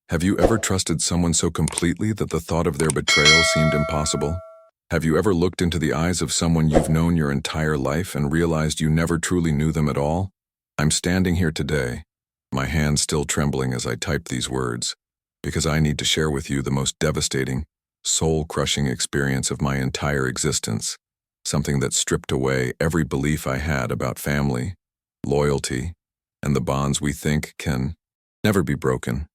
Have you ever trusted someone so completely that the thought of their betrayal seemed impossible? Have you ever looked into the eyes of someone you've known your entire life and realized you never truly knew them at all? I'm standing here today, my hands still trembling as I type these words, because I need to share with you the most devastating, soul-crushing experience of my entire existence, something that stripped away every belief I had about family, loyalty, and the bonds we think can never be broken.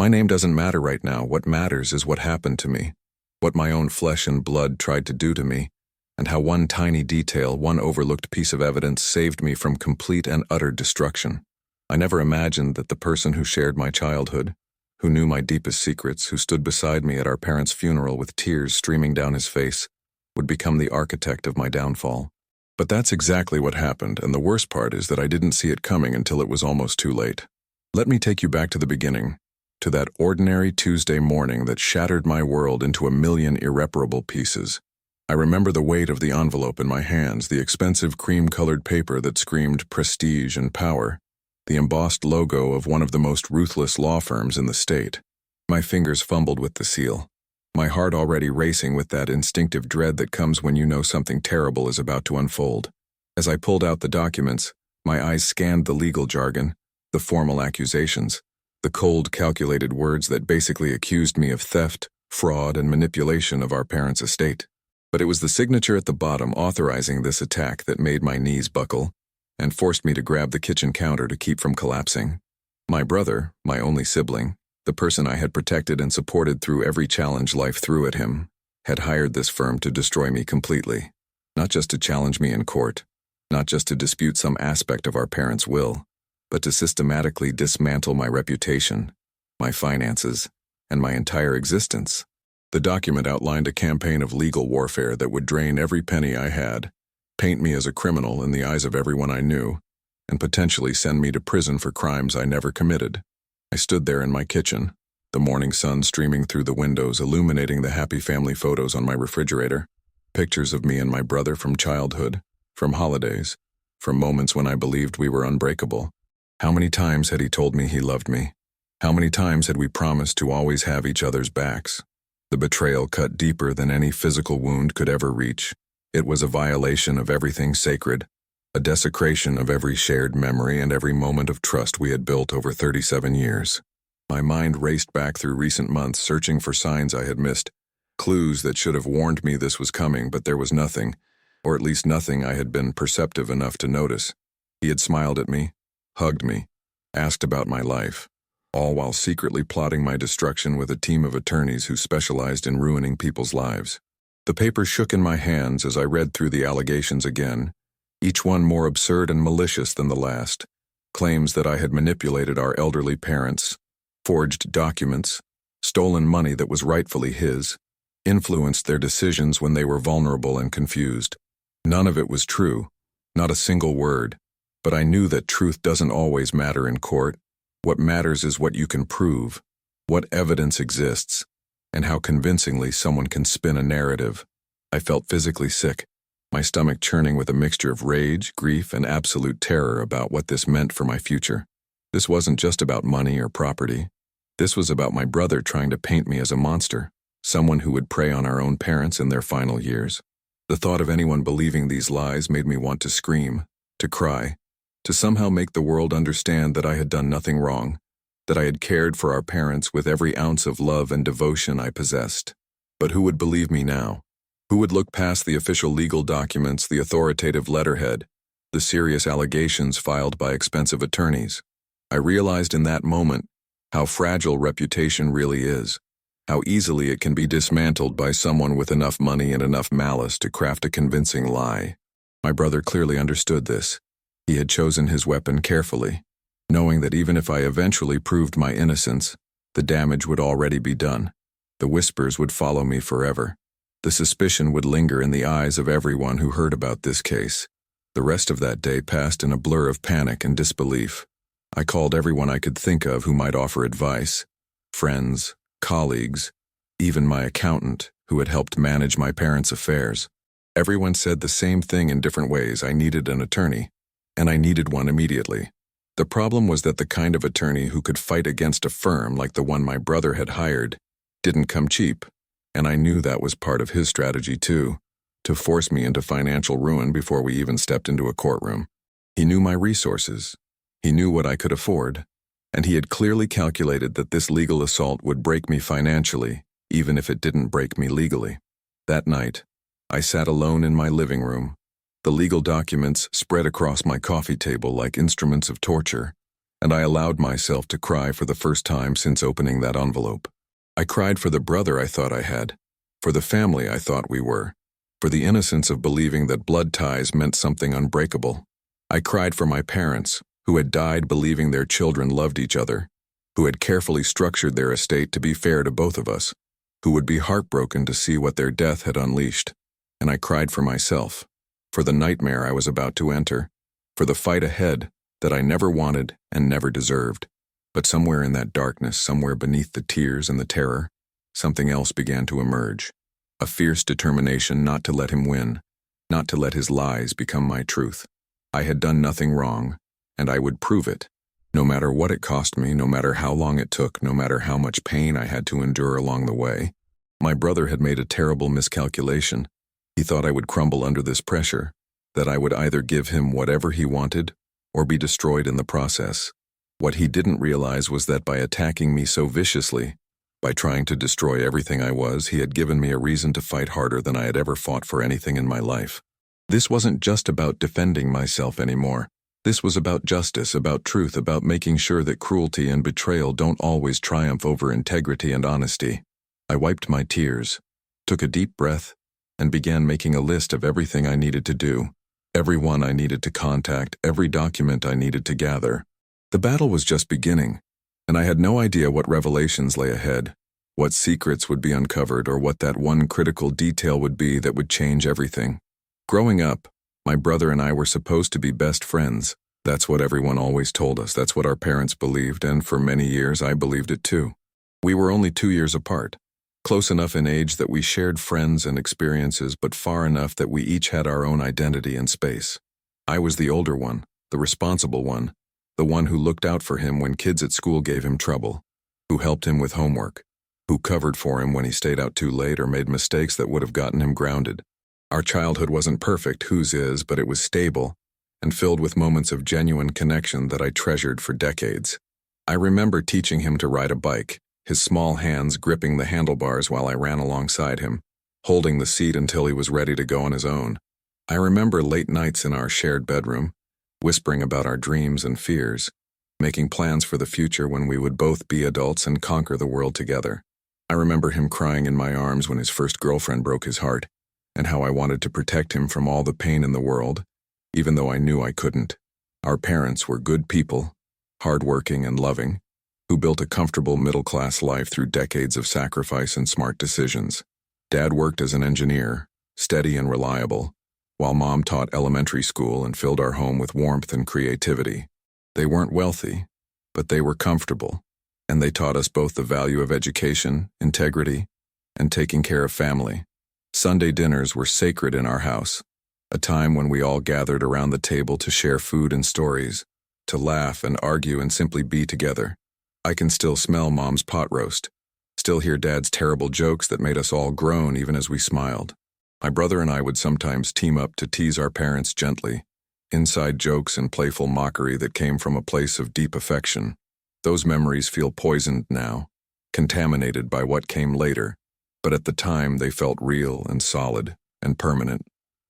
My name doesn't matter right now. What matters is what happened to me, what my own flesh and blood tried to do to me, and how one tiny detail, one overlooked piece of evidence saved me from complete and utter destruction. I never imagined that the person who shared my childhood, who knew my deepest secrets, who stood beside me at our parents' funeral with tears streaming down his face, would become the architect of my downfall. But that's exactly what happened, and the worst part is that I didn't see it coming until it was almost too late. Let me take you back to the beginning, to that ordinary Tuesday morning that shattered my world into a million irreparable pieces. I remember the weight of the envelope in my hands, the expensive cream-colored paper that screamed prestige and power, the embossed logo of one of the most ruthless law firms in the state. My fingers fumbled with the seal, my heart already racing with that instinctive dread that comes when you know something terrible is about to unfold. As I pulled out the documents, my eyes scanned the legal jargon, the formal accusations, the cold, calculated words that basically accused me of theft, fraud, and manipulation of our parents' estate. But it was the signature at the bottom authorizing this attack that made my knees buckle and forced me to grab the kitchen counter to keep from collapsing. My brother, my only sibling, the person I had protected and supported through every challenge life threw at him, had hired this firm to destroy me completely. Not just to challenge me in court, not just to dispute some aspect of our parents' will, but to systematically dismantle my reputation, my finances, and my entire existence. The document outlined a campaign of legal warfare that would drain every penny I had, paint me as a criminal in the eyes of everyone I knew, and potentially send me to prison for crimes I never committed. I stood there in my kitchen, the morning sun streaming through the windows, illuminating the happy family photos on my refrigerator, pictures of me and my brother from childhood, from holidays, from moments when I believed we were unbreakable. How many times had he told me he loved me? How many times had we promised to always have each other's backs? The betrayal cut deeper than any physical wound could ever reach. It was a violation of everything sacred, a desecration of every shared memory and every moment of trust we had built over 37 years. My mind raced back through recent months, searching for signs I had missed, clues that should have warned me this was coming, but there was nothing, or at least nothing I had been perceptive enough to notice. He had smiled at me, hugged me, asked about my life, all while secretly plotting my destruction with a team of attorneys who specialized in ruining people's lives. The paper shook in my hands as I read through the allegations again, each one more absurd and malicious than the last. Claims that I had manipulated our elderly parents, forged documents, stolen money that was rightfully his, influenced their decisions when they were vulnerable and confused. None of it was true, not a single word. But I knew that truth doesn't always matter in court. What matters is what you can prove, what evidence exists, and how convincingly someone can spin a narrative. I felt physically sick, my stomach churning with a mixture of rage, grief, and absolute terror about what this meant for my future. This wasn't just about money or property. This was about my brother trying to paint me as a monster, someone who would prey on our own parents in their final years. The thought of anyone believing these lies made me want to scream, to cry, to somehow make the world understand that I had done nothing wrong, that I had cared for our parents with every ounce of love and devotion I possessed. But who would believe me now? Who would look past the official legal documents, the authoritative letterhead, the serious allegations filed by expensive attorneys? I realized in that moment how fragile reputation really is, how easily it can be dismantled by someone with enough money and enough malice to craft a convincing lie. My brother clearly understood this. He had chosen his weapon carefully, knowing that even if I eventually proved my innocence, the damage would already be done. The whispers would follow me forever. The suspicion would linger in the eyes of everyone who heard about this case. The rest of that day passed in a blur of panic and disbelief. I called everyone I could think of who might offer advice, friends, colleagues, even my accountant who had helped manage my parents' affairs. Everyone said the same thing in different ways. I needed an attorney, and I needed one immediately. The problem was that the kind of attorney who could fight against a firm like the one my brother had hired didn't come cheap, and I knew that was part of his strategy too, to force me into financial ruin before we even stepped into a courtroom. He knew my resources, he knew what I could afford, and he had clearly calculated that this legal assault would break me financially, even if it didn't break me legally. That night, I sat alone in my living room, the legal documents spread across my coffee table like instruments of torture, and I allowed myself to cry for the first time since opening that envelope. I cried for the brother I thought I had, for the family I thought we were, for the innocence of believing that blood ties meant something unbreakable. I cried for my parents, who had died believing their children loved each other, who had carefully structured their estate to be fair to both of us, who would be heartbroken to see what their death had unleashed. And I cried for myself, for the nightmare I was about to enter, for the fight ahead that I never wanted and never deserved. But somewhere in that darkness, somewhere beneath the tears and the terror, something else began to emerge. A fierce determination not to let him win, not to let his lies become my truth. I had done nothing wrong, and I would prove it, no matter what it cost me, no matter how long it took, no matter how much pain I had to endure along the way. My brother had made a terrible miscalculation. He thought I would crumble under this pressure, that I would either give him whatever he wanted or be destroyed in the process. What he didn't realize was that by attacking me so viciously, by trying to destroy everything I was, he had given me a reason to fight harder than I had ever fought for anything in my life. This wasn't just about defending myself anymore. This was about justice, about truth, about making sure that cruelty and betrayal don't always triumph over integrity and honesty. I wiped my tears, took a deep breath, and began making a list of everything I needed to do, everyone I needed to contact, every document I needed to gather. The battle was just beginning, and I had no idea what revelations lay ahead, what secrets would be uncovered, or what that one critical detail would be that would change everything. Growing up, my brother and I were supposed to be best friends. That's what everyone always told us. That's what our parents believed, and for many years I believed it too. We were only 2 years apart, close enough in age that we shared friends and experiences, but far enough that we each had our own identity and space. I was the older one, the responsible one, the one who looked out for him when kids at school gave him trouble, who helped him with homework, who covered for him when he stayed out too late or made mistakes that would have gotten him grounded. Our childhood wasn't perfect, whose is, but it was stable and filled with moments of genuine connection that I treasured for decades. I remember teaching him to ride a bike, his small hands gripping the handlebars while I ran alongside him, holding the seat until he was ready to go on his own. I remember late nights in our shared bedroom, whispering about our dreams and fears, making plans for the future when we would both be adults and conquer the world together. I remember him crying in my arms when his first girlfriend broke his heart, and how I wanted to protect him from all the pain in the world, even though I knew I couldn't. Our parents were good people, hardworking and loving, who built a comfortable middle-class life through decades of sacrifice and smart decisions. Dad worked as an engineer, steady and reliable, while Mom taught elementary school and filled our home with warmth and creativity. They weren't wealthy, but they were comfortable, and they taught us both the value of education, integrity, and taking care of family. Sunday dinners were sacred in our house, a time when we all gathered around the table to share food and stories, to laugh and argue and simply be together. I can still smell Mom's pot roast, still hear Dad's terrible jokes that made us all groan even as we smiled. My brother and I would sometimes team up to tease our parents gently, inside jokes and playful mockery that came from a place of deep affection. Those memories feel poisoned now, contaminated by what came later, but at the time they felt real and solid and permanent.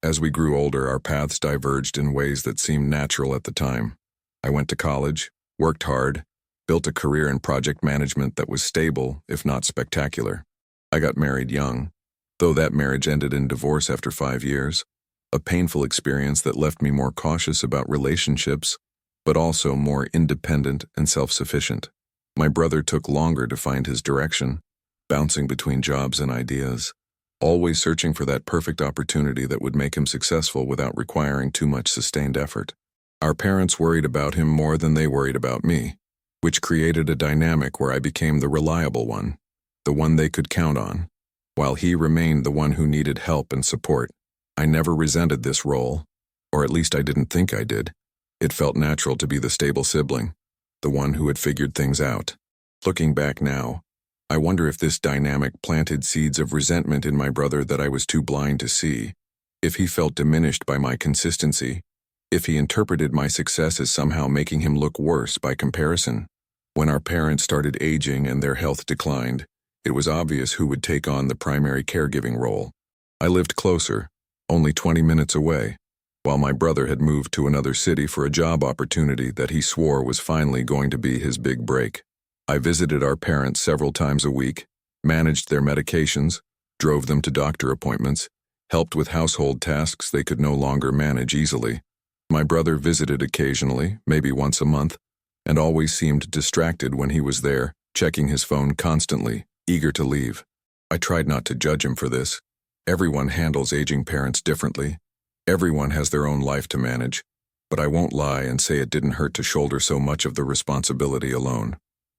As we grew older, our paths diverged in ways that seemed natural at the time. I went to college, worked hard, built a career in project management that was stable, if not spectacular. I got married young, though that marriage ended in divorce after 5 years, a painful experience that left me more cautious about relationships, but also more independent and self-sufficient. My brother took longer to find his direction, bouncing between jobs and ideas, always searching for that perfect opportunity that would make him successful without requiring too much sustained effort. Our parents worried about him more than they worried about me, which created a dynamic where I became the reliable one, the one they could count on, while he remained the one who needed help and support. I never resented this role, or at least I didn't think I did. It felt natural to be the stable sibling, the one who had figured things out. Looking back now, I wonder if this dynamic planted seeds of resentment in my brother that I was too blind to see, if he felt diminished by my consistency, if he interpreted my success as somehow making him look worse by comparison. When our parents started aging and their health declined, it was obvious who would take on the primary caregiving role. I lived closer, only 20 minutes away, while my brother had moved to another city for a job opportunity that he swore was finally going to be his big break. I visited our parents several times a week, managed their medications, drove them to doctor appointments, helped with household tasks they could no longer manage easily. My brother visited occasionally, maybe once a month, and always seemed distracted when he was there, checking his phone constantly, eager to leave. I tried not to judge him for this. Everyone handles aging parents differently. Everyone has their own life to manage, but I won't lie and say it didn't hurt to shoulder so much of the responsibility alone.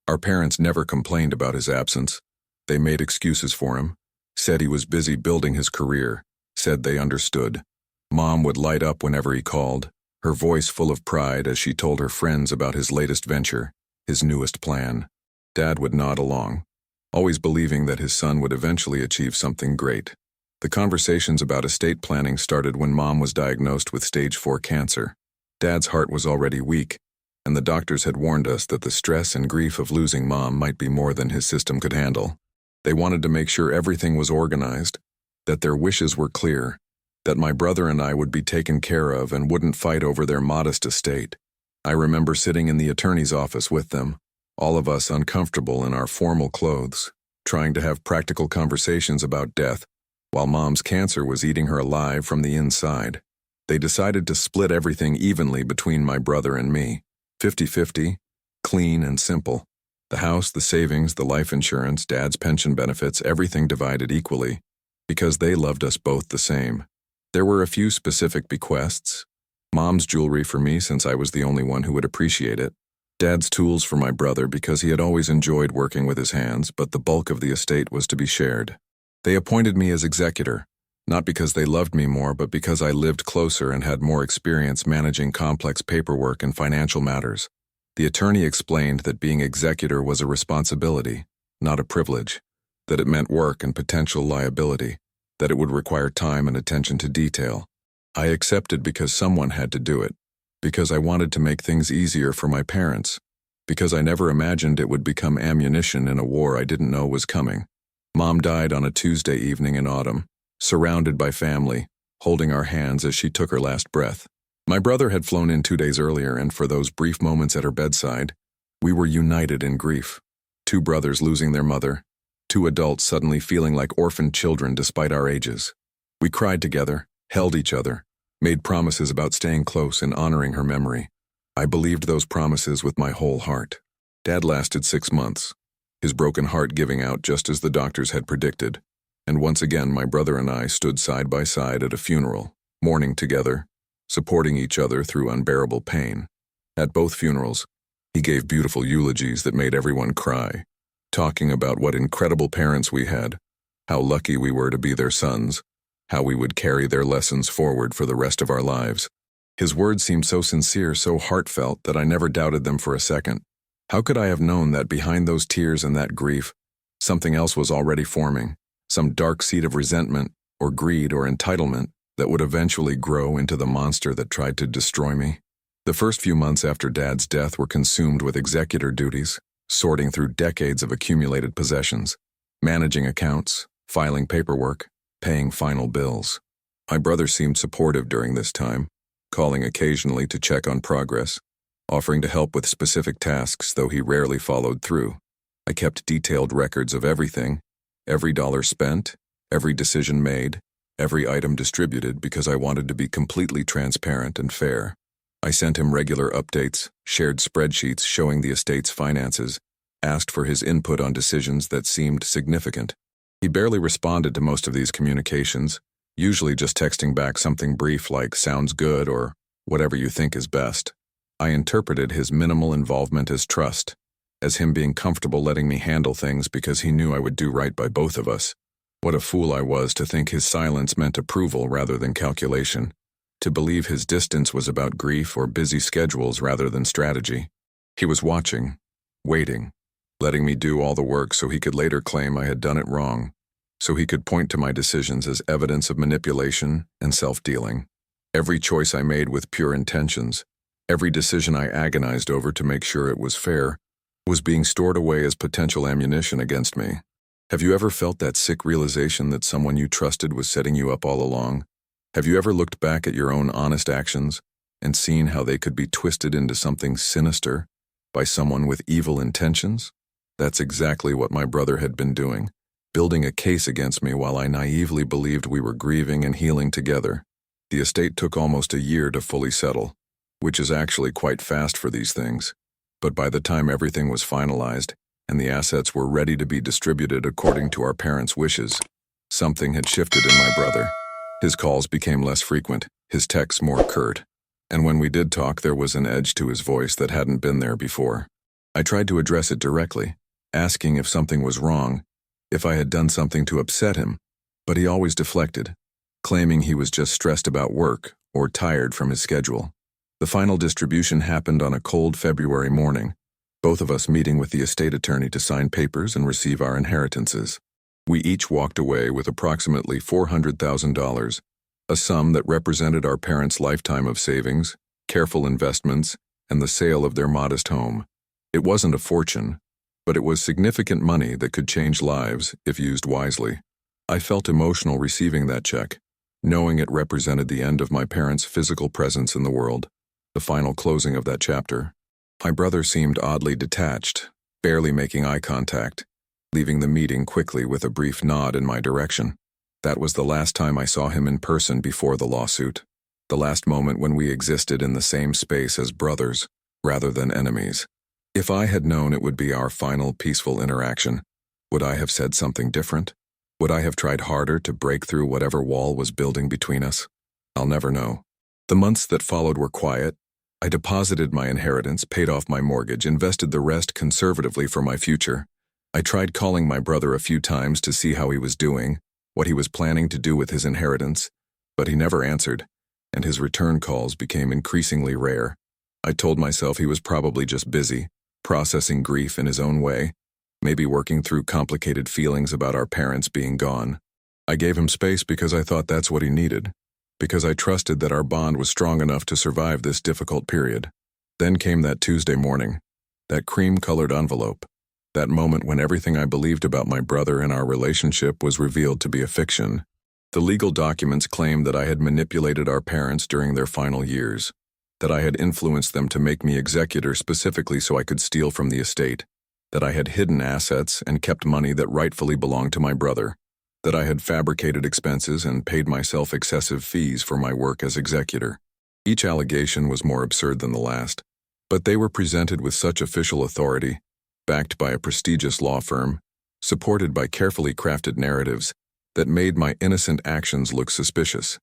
Our parents never complained about his absence. They made excuses for him, said he was busy building his career, said they understood. Mom would light up whenever he called, her voice full of pride as she told her friends about his latest venture, his newest plan. Dad would nod along, always believing that his son would eventually achieve something great. The conversations about estate planning started when Mom was diagnosed with stage 4 cancer. Dad's heart was already weak, and the doctors had warned us that the stress and grief of losing Mom might be more than his system could handle. They wanted to make sure everything was organized, that their wishes were clear, that my brother and I would be taken care of and wouldn't fight over their modest estate. I remember sitting in the attorney's office with them, all of us uncomfortable in our formal clothes, trying to have practical conversations about death, while Mom's cancer was eating her alive from the inside. They decided to split everything evenly between my brother and me, 50-50, clean and simple. The house, the savings, the life insurance, Dad's pension benefits, everything divided equally, because they loved us both the same. There were a few specific bequests. Mom's jewelry for me since I was the only one who would appreciate it. Dad's tools for my brother because he had always enjoyed working with his hands, but the bulk of the estate was to be shared. They appointed me as executor, not because they loved me more, but because I lived closer and had more experience managing complex paperwork and financial matters. The attorney explained that being executor was a responsibility, not a privilege, that it meant work and potential liability, that it would require time and attention to detail. I accepted because someone had to do it, because I wanted to make things easier for my parents, because I never imagined it would become ammunition in a war I didn't know was coming. Mom died on a Tuesday evening in autumn, surrounded by family, holding our hands as she took her last breath. My brother had flown in 2 days earlier, and for those brief moments at her bedside, we were united in grief. 2 brothers losing their mother, 2 adults suddenly feeling like orphaned children despite our ages. We cried together, held each other, made promises about staying close and honoring her memory. I believed those promises with my whole heart. Dad lasted 6 months, his broken heart giving out just as the doctors had predicted, and once again my brother and I stood side by side at a funeral, mourning together, supporting each other through unbearable pain. At both funerals, he gave beautiful eulogies that made everyone cry, talking about what incredible parents we had, how lucky we were to be their sons, how we would carry their lessons forward for the rest of our lives. His words seemed so sincere, so heartfelt, that I never doubted them for a second. How could I have known that behind those tears and that grief, something else was already forming, some dark seed of resentment or greed or entitlement that would eventually grow into the monster that tried to destroy me? The first few months after Dad's death were consumed with executor duties, sorting through decades of accumulated possessions, managing accounts, filing paperwork, paying final bills. My brother seemed supportive during this time, calling occasionally to check on progress, offering to help with specific tasks, though he rarely followed through. I kept detailed records of everything, every dollar spent, every decision made, every item distributed, because I wanted to be completely transparent and fair. I sent him regular updates, shared spreadsheets showing the estate's finances, asked for his input on decisions that seemed significant. He barely responded to most of these communications, usually just texting back something brief like "sounds good" or "whatever you think is best." I interpreted his minimal involvement as trust, as him being comfortable letting me handle things because he knew I would do right by both of us. What a fool I was to think his silence meant approval rather than calculation. to believe his distance was about grief or busy schedules rather than strategy. He was watching, waiting, letting me do all the work so he could later claim I had done it wrong, so he could point to my decisions as evidence of manipulation and self-dealing. Every choice I made with pure intentions, every decision I agonized over to make sure it was fair, was being stored away as potential ammunition against me. Have you ever felt that sick realization that someone you trusted was setting you up all along? Have you ever looked back at your own honest actions and seen how they could be twisted into something sinister by someone with evil intentions? That's exactly what my brother had been doing, building a case against me while I naively believed we were grieving and healing together. The estate took almost a year to fully settle, which is actually quite fast for these things. But by the time everything was finalized and the assets were ready to be distributed according to our parents' wishes, something had shifted in my brother. His calls became less frequent, his texts more curt, and when we did talk there was an edge to his voice that hadn't been there before. I tried to address it directly, asking if something was wrong, if I had done something to upset him, but he always deflected, claiming he was just stressed about work or tired from his schedule. The final distribution happened on a cold February morning, both of us meeting with the estate attorney to sign papers and receive our inheritances. We each walked away with approximately $400,000, a sum that represented our parents' lifetime of savings, careful investments, and the sale of their modest home. It wasn't a fortune, but it was significant money that could change lives if used wisely. I felt emotional receiving that check, knowing it represented the end of my parents' physical presence in the world, the final closing of that chapter. My brother seemed oddly detached, barely making eye contact, leaving the meeting quickly with a brief nod in my direction. That was the last time I saw him in person before the lawsuit, the last moment when we existed in the same space as brothers, rather than enemies. If I had known it would be our final peaceful interaction, would I have said something different? Would I have tried harder to break through whatever wall was building between us? I'll never know. The months that followed were quiet. I deposited my inheritance, paid off my mortgage, invested the rest conservatively for my future. I tried calling my brother a few times to see how he was doing, what he was planning to do with his inheritance, but he never answered, and his return calls became increasingly rare. I told myself he was probably just busy, processing grief in his own way, maybe working through complicated feelings about our parents being gone. I gave him space because I thought that's what he needed, because I trusted that our bond was strong enough to survive this difficult period. Then came that Tuesday morning, that cream-colored envelope, that moment when everything I believed about my brother and our relationship was revealed to be a fiction. The legal documents claimed that I had manipulated our parents during their final years, that I had influenced them to make me executor specifically so I could steal from the estate, that I had hidden assets and kept money that rightfully belonged to my brother, that I had fabricated expenses and paid myself excessive fees for my work as executor. Each allegation was more absurd than the last, but they were presented with such official authority, backed by a prestigious law firm, supported by carefully crafted narratives, that made my innocent actions look suspicious.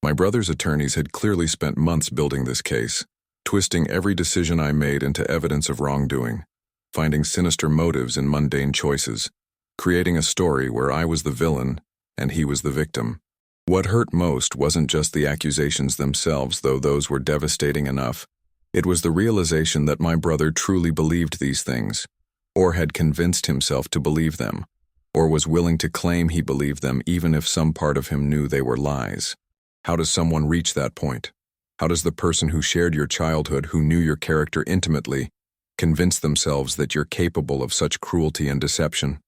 My brother's attorneys had clearly spent months building this case, twisting every decision I made into evidence of wrongdoing, finding sinister motives in mundane choices, creating a story where I was the villain and he was the victim. What hurt most wasn't just the accusations themselves, though those were devastating enough. It was the realization that my brother truly believed these things, or had convinced himself to believe them, or was willing to claim he believed them even if some part of him knew they were lies. How does someone reach that point? How does the person who shared your childhood, who knew your character intimately, convince themselves that you're capable of such cruelty and deception?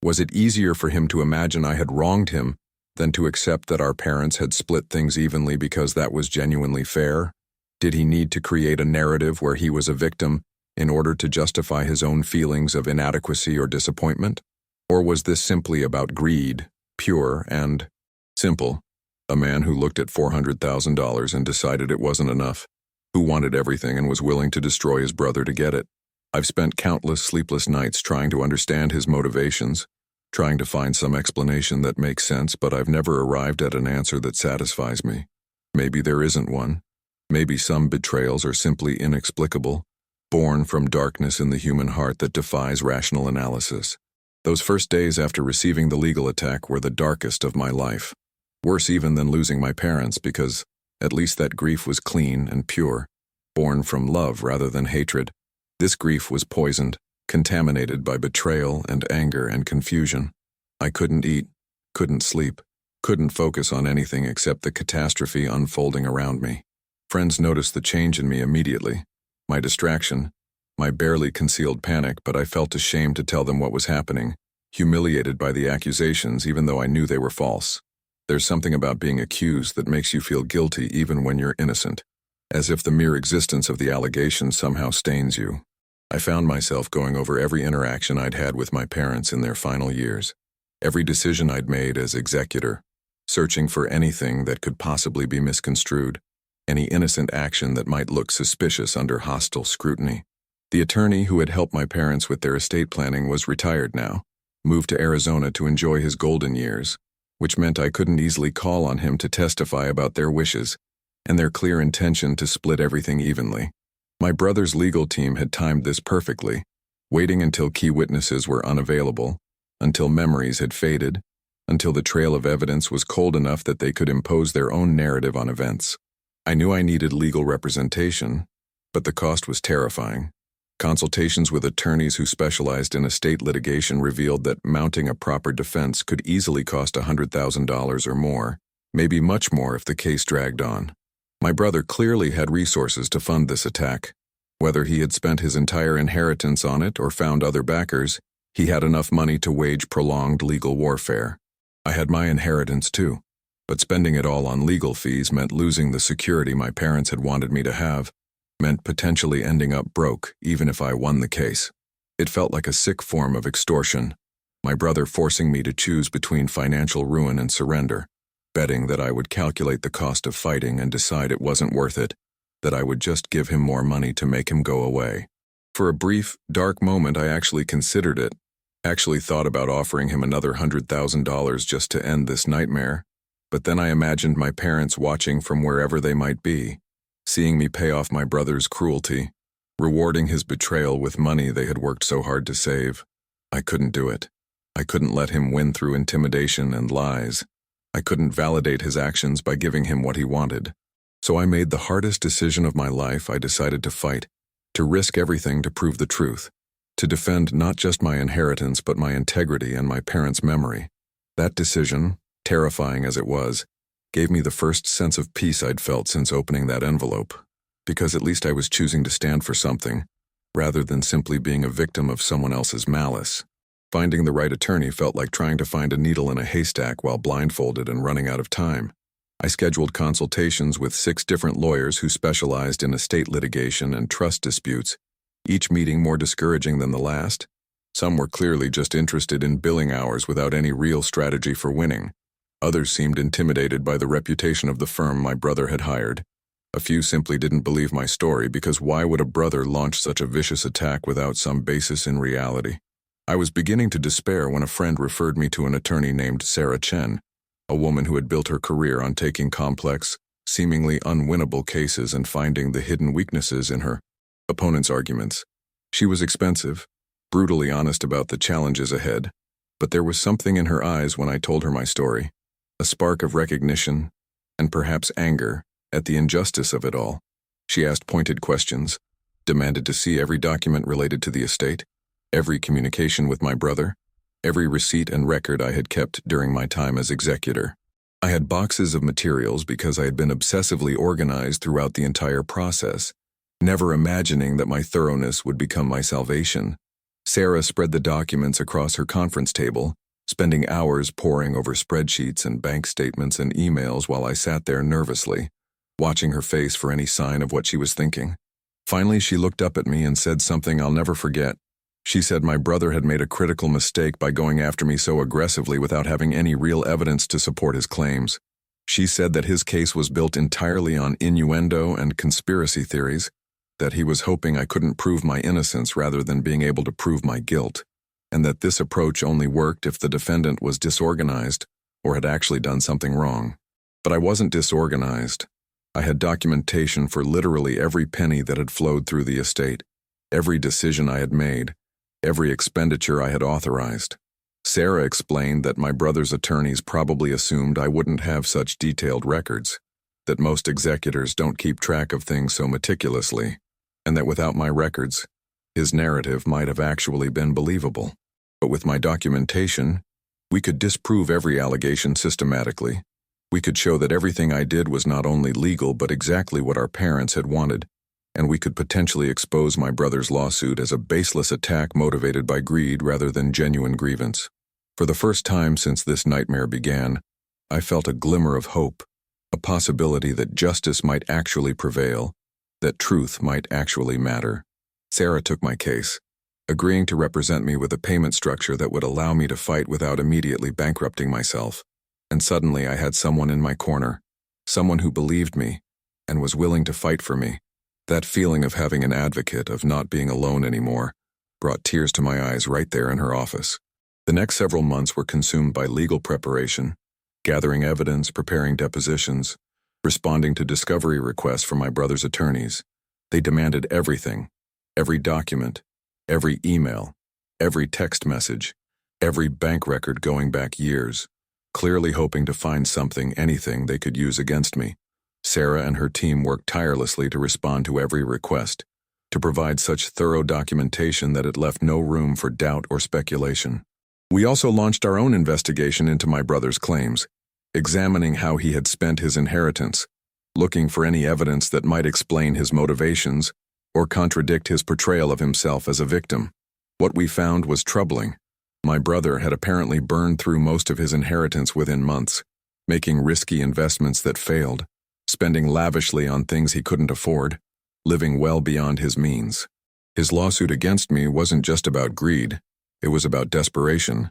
Was it easier for him to imagine I had wronged him than to accept that our parents had split things evenly because that was genuinely fair? Did he need to create a narrative where he was a victim in order to justify his own feelings of inadequacy or disappointment? Or was this simply about greed, pure and simple? A man who looked at $400,000 and decided it wasn't enough, who wanted everything and was willing to destroy his brother to get it. I've spent countless sleepless nights trying to understand his motivations, trying to find some explanation that makes sense, but I've never arrived at an answer that satisfies me. Maybe there isn't one. Maybe some betrayals are simply inexplicable, born from darkness in the human heart that defies rational analysis. Those first days after receiving the legal attack were the darkest of my life. Worse even than losing my parents, because At least that grief was clean and pure, born from love rather than hatred. This grief was poisoned, contaminated by betrayal and anger and confusion. I couldn't eat, couldn't sleep, couldn't focus on anything except the catastrophe unfolding around me. Friends noticed the change in me immediately. My distraction, my barely concealed panic, but I felt ashamed to tell them what was happening, humiliated by the accusations even though I knew they were false. There's something about being accused that makes you feel guilty even when you're innocent, as if the mere existence of the allegation somehow stains you. I found myself going over every interaction I'd had with my parents in their final years, every decision I'd made as executor, searching for anything that could possibly be misconstrued, any innocent action that might look suspicious under hostile scrutiny. The attorney who had helped my parents with their estate planning was retired now, moved to Arizona to enjoy his golden years, which meant I couldn't easily call on him to testify about their wishes and their clear intention to split everything evenly. My brother's legal team had timed this perfectly, waiting until key witnesses were unavailable, until memories had faded, until the trail of evidence was cold enough that they could impose their own narrative on events. I knew I needed legal representation, but the cost was terrifying. Consultations with attorneys who specialized in estate litigation revealed that mounting a proper defense could easily cost $100,000 or more, maybe much more if the case dragged on. My brother clearly had resources to fund this attack. Whether he had spent his entire inheritance on it or found other backers, he had enough money to wage prolonged legal warfare. I had my inheritance too, but spending it all on legal fees meant losing the security my parents had wanted me to have, meant potentially ending up broke even if I won the case. It felt like a sick form of extortion, my brother forcing me to choose between financial ruin and surrender, betting that I would calculate the cost of fighting and decide it wasn't worth it, that I would just give him more money to make him go away. For a brief, dark moment I actually considered it, actually thought about offering him another $100,000 just to end this nightmare, but then I imagined my parents watching from wherever they might be, seeing me pay off my brother's cruelty, rewarding his betrayal with money they had worked so hard to save. I couldn't do it. I couldn't let him win through intimidation and lies. I couldn't validate his actions by giving him what he wanted. So I made the hardest decision of my life. I decided to fight, to risk everything to prove the truth, to defend not just my inheritance but my integrity and my parents' memory. That decision, terrifying as it was, gave me the first sense of peace I'd felt since opening that envelope, because at least I was choosing to stand for something, rather than simply being a victim of someone else's malice. Finding the right attorney felt like trying to find a needle in a haystack while blindfolded and running out of time. I scheduled consultations with 6 different lawyers who specialized in estate litigation and trust disputes, each meeting more discouraging than the last. Some were clearly just interested in billing hours without any real strategy for winning. Others seemed intimidated by the reputation of the firm my brother had hired. A few simply didn't believe my story because why would a brother launch such a vicious attack without some basis in reality? I was beginning to despair when a friend referred me to an attorney named Sarah Chen, a woman who had built her career on taking complex, seemingly unwinnable cases and finding the hidden weaknesses in her opponent's arguments. She was expensive, brutally honest about the challenges ahead, but there was something in her eyes when I told her my story, a spark of recognition and perhaps anger at the injustice of it all. She asked pointed questions, demanded to see every document related to the estate, every communication with my brother, every receipt and record I had kept during my time as executor. I had boxes of materials because I had been obsessively organized throughout the entire process, never imagining that my thoroughness would become my salvation. Sarah spread the documents across her conference table, spending hours poring over spreadsheets and bank statements and emails while I sat there nervously, watching her face for any sign of what she was thinking. Finally, she looked up at me and said something I'll never forget. She said my brother had made a critical mistake by going after me so aggressively without having any real evidence to support his claims. She said that his case was built entirely on innuendo and conspiracy theories, that he was hoping I couldn't prove my innocence rather than being able to prove my guilt, and that this approach only worked if the defendant was disorganized or had actually done something wrong. But I wasn't disorganized. I had documentation for literally every penny that had flowed through the estate, every decision I had made, every expenditure I had authorized. Sarah explained that my brother's attorneys probably assumed I wouldn't have such detailed records, that most executors don't keep track of things so meticulously, and that without my records, his narrative might have actually been believable. But with my documentation, we could disprove every allegation systematically. We could show that everything I did was not only legal but exactly what our parents had wanted, and we could potentially expose my brother's lawsuit as a baseless attack motivated by greed rather than genuine grievance. For the first time since this nightmare began, I felt a glimmer of hope, a possibility that justice might actually prevail, that truth might actually matter. Sarah took my case, agreeing to represent me with a payment structure that would allow me to fight without immediately bankrupting myself. And suddenly I had someone in my corner, someone who believed me and was willing to fight for me. That feeling of having an advocate, of not being alone anymore, brought tears to my eyes right there in her office. The next several months were consumed by legal preparation, gathering evidence, preparing depositions, responding to discovery requests from my brother's attorneys. They demanded everything, every document, every email, every text message, every bank record going back years, clearly hoping to find something, anything they could use against me. Sarah and her team worked tirelessly to respond to every request, to provide such thorough documentation that it left no room for doubt or speculation. We also launched our own investigation into my brother's claims, examining how he had spent his inheritance, looking for any evidence that might explain his motivations or contradict his portrayal of himself as a victim. What we found was troubling. My brother had apparently burned through most of his inheritance within months, making risky investments that failed, spending lavishly on things he couldn't afford, living well beyond his means. His lawsuit against me wasn't just about greed, it was about desperation,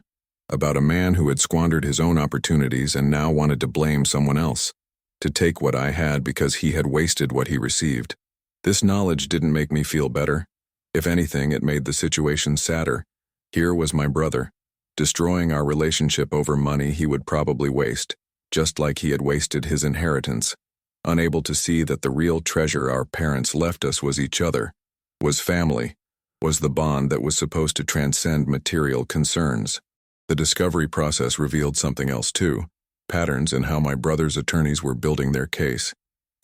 about a man who had squandered his own opportunities and now wanted to blame someone else, to take what I had because he had wasted what he received. This knowledge didn't make me feel better. If anything, it made the situation sadder. Here was my brother, destroying our relationship over money he would probably waste, just like he had wasted his inheritance, unable to see that the real treasure our parents left us was each other, was family, was the bond that was supposed to transcend material concerns. The discovery process revealed something else too, patterns in how my brother's attorneys were building their case,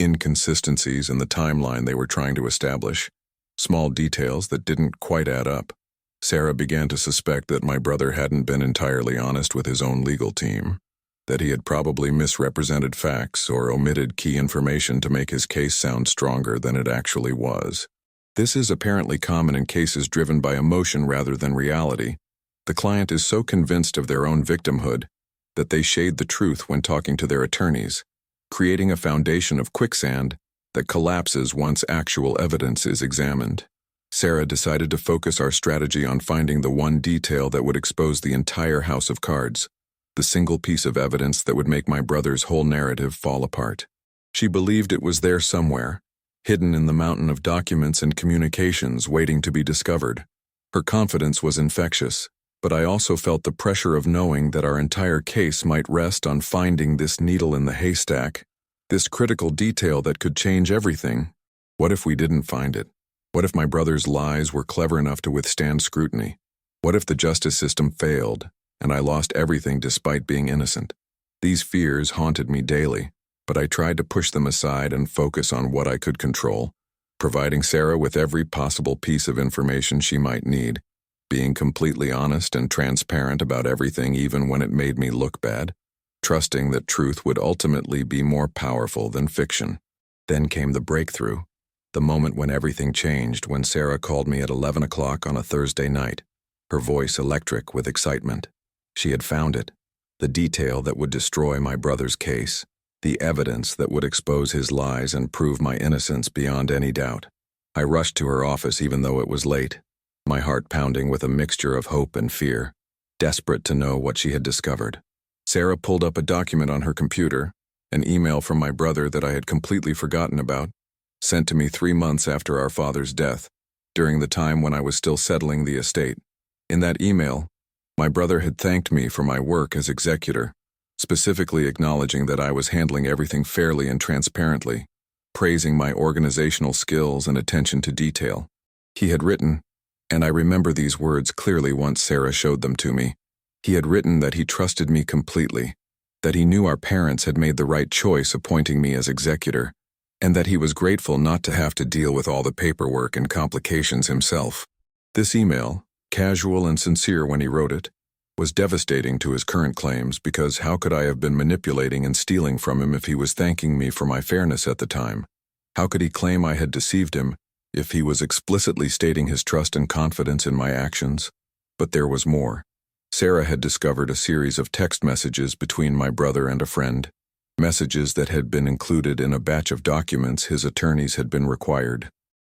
inconsistencies in the timeline they were trying to establish, small details that didn't quite add up. Sarah began to suspect that my brother hadn't been entirely honest with his own legal team, that he had probably misrepresented facts or omitted key information to make his case sound stronger than it actually was. This is apparently common in cases driven by emotion rather than reality. The client is so convinced of their own victimhood that they shade the truth when talking to their attorneys, creating a foundation of quicksand that collapses once actual evidence is examined. Sarah decided to focus our strategy on finding the one detail that would expose the entire house of cards, the single piece of evidence that would make my brother's whole narrative fall apart. She believed it was there somewhere, hidden in the mountain of documents and communications waiting to be discovered. Her confidence was infectious, but I also felt the pressure of knowing that our entire case might rest on finding this needle in the haystack, this critical detail that could change everything. What if we didn't find it? What if my brother's lies were clever enough to withstand scrutiny? What if the justice system failed, and I lost everything despite being innocent? These fears haunted me daily, but I tried to push them aside and focus on what I could control, providing Sarah with every possible piece of information she might need, being completely honest and transparent about everything even when it made me look bad, trusting that truth would ultimately be more powerful than fiction. Then came the breakthrough, the moment when everything changed, when Sarah called me at 11 o'clock on a Thursday night, her voice electric with excitement. She had found it, the detail that would destroy my brother's case, the evidence that would expose his lies and prove my innocence beyond any doubt. I rushed to her office even though it was late, my heart pounding with a mixture of hope and fear, desperate to know what she had discovered. Sarah pulled up a document on her computer, an email from my brother that I had completely forgotten about, sent to me 3 months after our father's death, during the time when I was still settling the estate. In that email, my brother had thanked me for my work as executor, specifically acknowledging that I was handling everything fairly and transparently, praising my organizational skills and attention to detail. He had written, and I remember these words clearly once Sarah showed them to me, he had written that he trusted me completely, that he knew our parents had made the right choice appointing me as executor, and that he was grateful not to have to deal with all the paperwork and complications himself. This email, casual and sincere when he wrote it, was devastating to his current claims because how could I have been manipulating and stealing from him if he was thanking me for my fairness at the time? How could he claim I had deceived him if he was explicitly stating his trust and confidence in my actions? But there was more. Sarah had discovered a series of text messages between my brother and a friend, messages that had been included in a batch of documents his attorneys had been required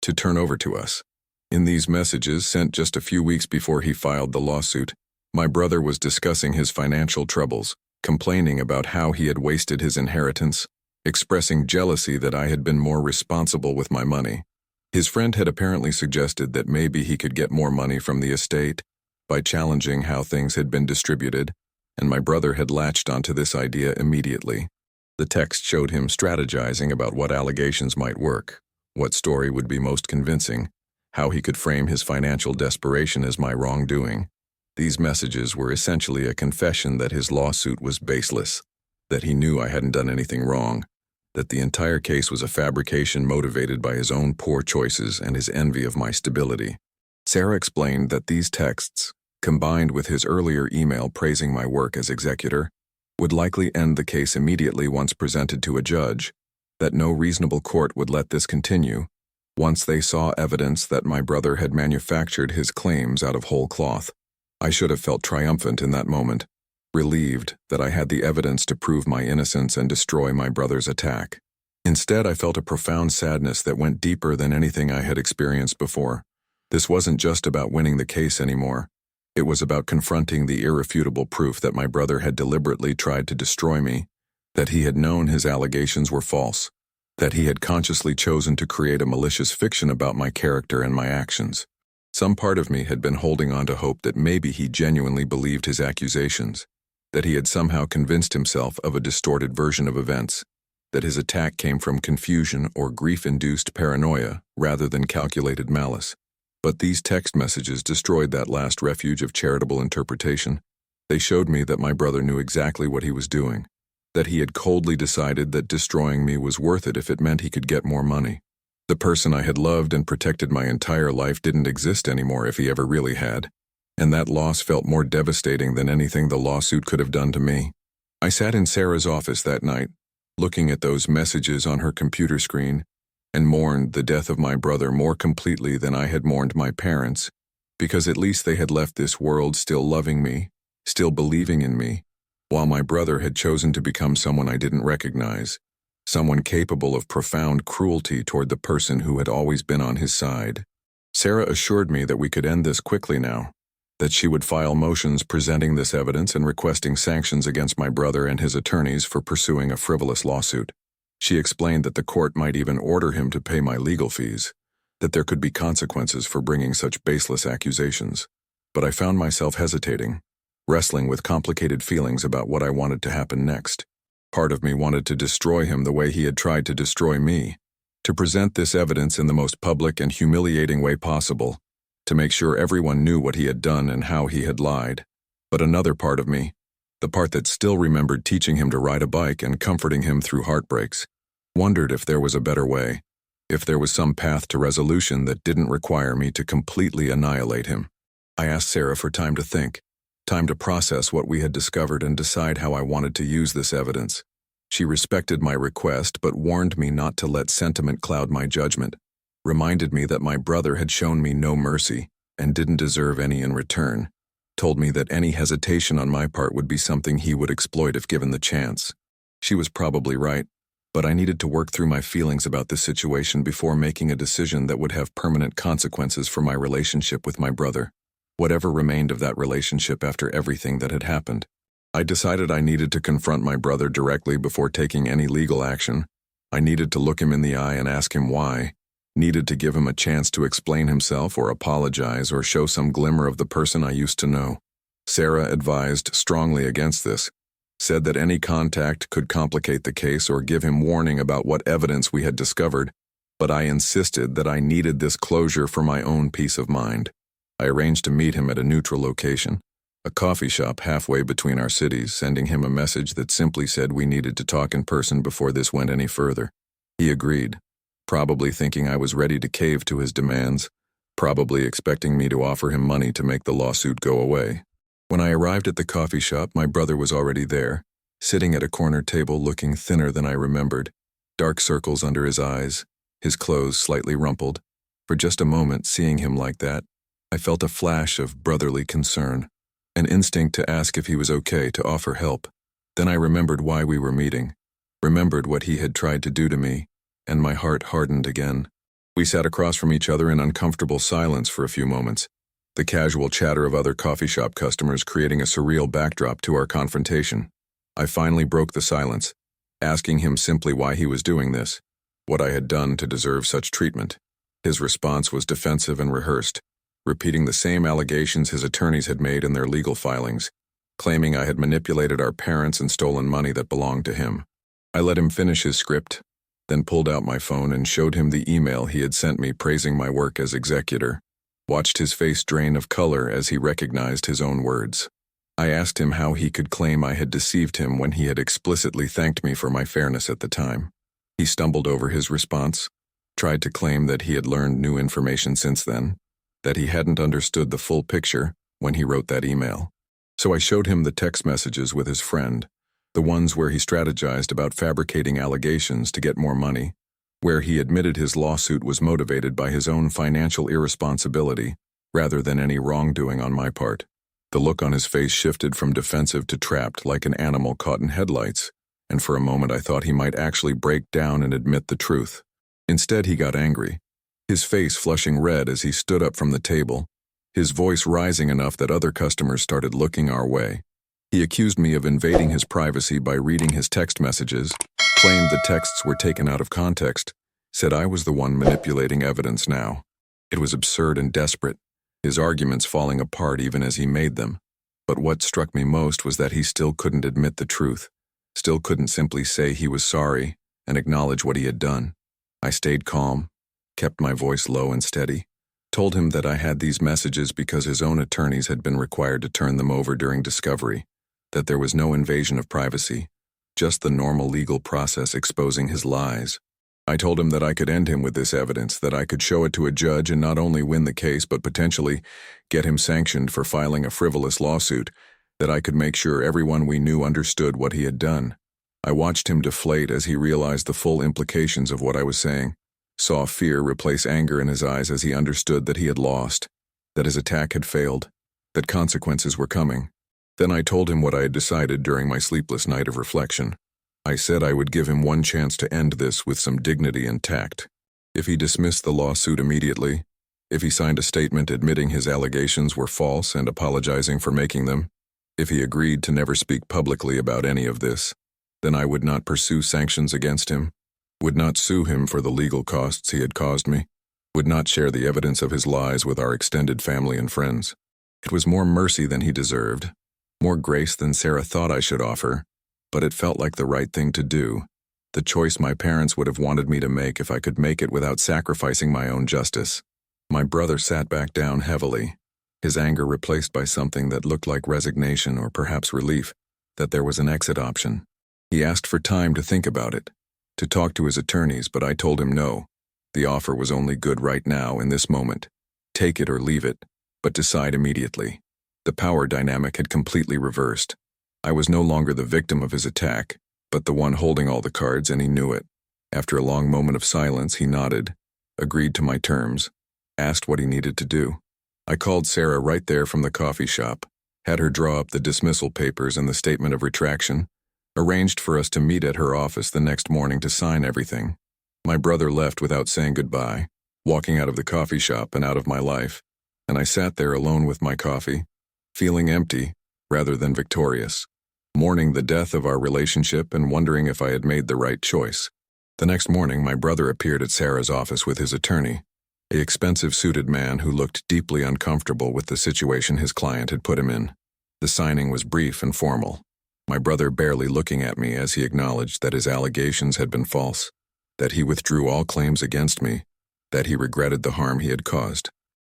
to turn over to us. In these messages, sent just a few weeks before he filed the lawsuit, my brother was discussing his financial troubles, complaining about how he had wasted his inheritance, expressing jealousy that I had been more responsible with my money. His friend had apparently suggested that maybe he could get more money from the estate by challenging how things had been distributed, and my brother had latched onto this idea immediately. The text showed him strategizing about what allegations might work, what story would be most convincing, how he could frame his financial desperation as my wrongdoing. These messages were essentially a confession that his lawsuit was baseless, that he knew I hadn't done anything wrong, that the entire case was a fabrication motivated by his own poor choices and his envy of my stability. Sarah explained that these texts, combined with his earlier email praising my work as executor, would likely end the case immediately once presented to a judge, that no reasonable court would let this continue, once they saw evidence that my brother had manufactured his claims out of whole cloth. I should have felt triumphant in that moment, relieved that I had the evidence to prove my innocence and destroy my brother's attack. Instead, I felt a profound sadness that went deeper than anything I had experienced before. This wasn't just about winning the case anymore. It was about confronting the irrefutable proof that my brother had deliberately tried to destroy me, that he had known his allegations were false, that he had consciously chosen to create a malicious fiction about my character and my actions. Some part of me had been holding on to hope that maybe he genuinely believed his accusations, that he had somehow convinced himself of a distorted version of events, that his attack came from confusion or grief-induced paranoia rather than calculated malice. But these text messages destroyed that last refuge of charitable interpretation. They showed me that my brother knew exactly what he was doing, that he had coldly decided that destroying me was worth it if it meant he could get more money. The person I had loved and protected my entire life didn't exist anymore if he ever really had, and that loss felt more devastating than anything the lawsuit could have done to me. I sat in Sarah's office that night, looking at those messages on her computer screen, and mourned the death of my brother more completely than I had mourned my parents, because at least they had left this world still loving me, still believing in me, while my brother had chosen to become someone I didn't recognize, someone capable of profound cruelty toward the person who had always been on his side. Sarah assured me that we could end this quickly now, that she would file motions presenting this evidence and requesting sanctions against my brother and his attorneys for pursuing a frivolous lawsuit. She explained that the court might even order him to pay my legal fees, that there could be consequences for bringing such baseless accusations. But I found myself hesitating, wrestling with complicated feelings about what I wanted to happen next. Part of me wanted to destroy him the way he had tried to destroy me, to present this evidence in the most public and humiliating way possible, to make sure everyone knew what he had done and how he had lied. But another part of me, the part that still remembered teaching him to ride a bike and comforting him through heartbreaks, wondered if there was a better way, if there was some path to resolution that didn't require me to completely annihilate him. I asked Sarah for time to think, time to process what we had discovered and decide how I wanted to use this evidence. She respected my request but warned me not to let sentiment cloud my judgment, reminded me that my brother had shown me no mercy and didn't deserve any in return, told me that any hesitation on my part would be something he would exploit if given the chance. She was probably right, but I needed to work through my feelings about this situation before making a decision that would have permanent consequences for my relationship with my brother, whatever remained of that relationship after everything that had happened. I decided I needed to confront my brother directly before taking any legal action. I needed to look him in the eye and ask him why, needed to give him a chance to explain himself or apologize or show some glimmer of the person I used to know. Sarah advised strongly against this, said that any contact could complicate the case or give him warning about what evidence we had discovered, but I insisted that I needed this closure for my own peace of mind. I arranged to meet him at a neutral location, a coffee shop halfway between our cities, sending him a message that simply said we needed to talk in person before this went any further. He agreed, probably thinking I was ready to cave to his demands, probably expecting me to offer him money to make the lawsuit go away. When I arrived at the coffee shop, my brother was already there, sitting at a corner table looking thinner than I remembered, dark circles under his eyes, his clothes slightly rumpled. For just a moment, seeing him like that, I felt a flash of brotherly concern, an instinct to ask if he was okay, to offer help. Then I remembered why we were meeting, remembered what he had tried to do to me, and my heart hardened again. We sat across from each other in uncomfortable silence for a few moments, the casual chatter of other coffee shop customers creating a surreal backdrop to our confrontation. I finally broke the silence, asking him simply why he was doing this, what I had done to deserve such treatment. His response was defensive and rehearsed, repeating the same allegations his attorneys had made in their legal filings, claiming I had manipulated our parents and stolen money that belonged to him. I let him finish his script, then pulled out my phone and showed him the email he had sent me praising my work as executor, watched his face drain of color as he recognized his own words. I asked him how he could claim I had deceived him when he had explicitly thanked me for my fairness at the time. He stumbled over his response, tried to claim that he had learned new information since then, that he hadn't understood the full picture when he wrote that email. So I showed him the text messages with his friend, the ones where he strategized about fabricating allegations to get more money, where he admitted his lawsuit was motivated by his own financial irresponsibility rather than any wrongdoing on my part. The look on his face shifted from defensive to trapped, like an animal caught in headlights, and for a moment I thought he might actually break down and admit the truth. Instead, he got angry, his face flushing red as he stood up from the table, his voice rising enough that other customers started looking our way. He accused me of invading his privacy by reading his text messages, claimed the texts were taken out of context, said I was the one manipulating evidence now. It was absurd and desperate, his arguments falling apart even as he made them. But what struck me most was that he still couldn't admit the truth, still couldn't simply say he was sorry and acknowledge what he had done. I stayed calm, kept my voice low and steady, told him that I had these messages because his own attorneys had been required to turn them over during discovery, that there was no invasion of privacy, just the normal legal process exposing his lies. I told him that I could end him with this evidence, that I could show it to a judge and not only win the case but potentially get him sanctioned for filing a frivolous lawsuit, that I could make sure everyone we knew understood what he had done. I watched him deflate as he realized the full implications of what I was saying, saw fear replace anger in his eyes as he understood that he had lost, that his attack had failed, that consequences were coming. Then I told him what I had decided during my sleepless night of reflection. I said I would give him one chance to end this with some dignity and tact. If he dismissed the lawsuit immediately, if he signed a statement admitting his allegations were false and apologizing for making them, if he agreed to never speak publicly about any of this, then I would not pursue sanctions against him, would not sue him for the legal costs he had caused me, would not share the evidence of his lies with our extended family and friends. It was more mercy than he deserved, more grace than Sarah thought I should offer, but it felt like the right thing to do, the choice my parents would have wanted me to make if I could make it without sacrificing my own justice. My brother sat back down heavily, his anger replaced by something that looked like resignation or perhaps relief, that there was an exit option. He asked for time to think about it, to talk to his attorneys, but I told him no. The offer was only good right now, in this moment. Take it or leave it, but decide immediately. The power dynamic had completely reversed. I was no longer the victim of his attack, but the one holding all the cards, and he knew it. After a long moment of silence, he nodded, agreed to my terms, asked what he needed to do. I called Sarah right there from the coffee shop, had her draw up the dismissal papers and the statement of retraction, arranged for us to meet at her office the next morning to sign everything. My brother left without saying goodbye, walking out of the coffee shop and out of my life, and I sat there alone with my coffee, feeling empty rather than victorious, mourning the death of our relationship and wondering if I had made the right choice. The next morning, my brother appeared at Sarah's office with his attorney, an expensive suited man who looked deeply uncomfortable with the situation his client had put him in. The signing was brief and formal, my brother barely looking at me as he acknowledged that his allegations had been false, that he withdrew all claims against me, that he regretted the harm he had caused.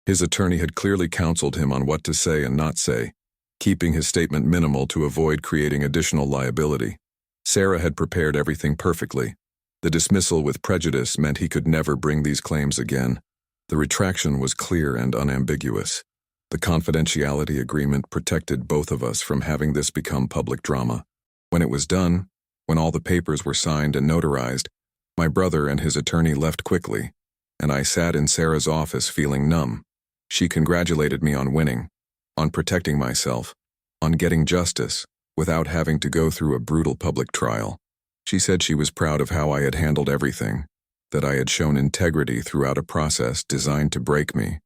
His attorney had clearly counseled him on what to say and not say, keeping his statement minimal to avoid creating additional liability. Sarah had prepared everything perfectly. The dismissal with prejudice meant he could never bring these claims again. The retraction was clear and unambiguous. The confidentiality agreement protected both of us from having this become public drama. When it was done, when all the papers were signed and notarized, my brother and his attorney left quickly, and I sat in Sarah's office feeling numb. She congratulated me on winning, on protecting myself, on getting justice, without having to go through a brutal public trial. She said she was proud of how I had handled everything, that I had shown integrity throughout a process designed to break me.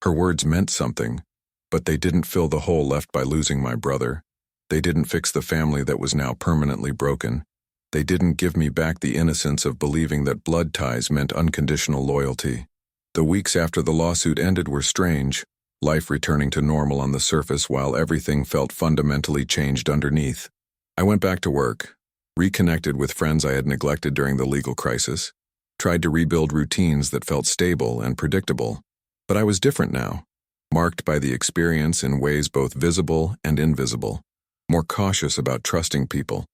Her words meant something, but they didn't fill the hole left by losing my brother. They didn't fix the family that was now permanently broken. They didn't give me back the innocence of believing that blood ties meant unconditional loyalty. The weeks after the lawsuit ended were strange, life returning to normal on the surface while everything felt fundamentally changed underneath. I went back to work, reconnected with friends I had neglected during the legal crisis, tried to rebuild routines that felt stable and predictable. But I was different now, marked by the experience in ways both visible and invisible, more cautious about trusting people,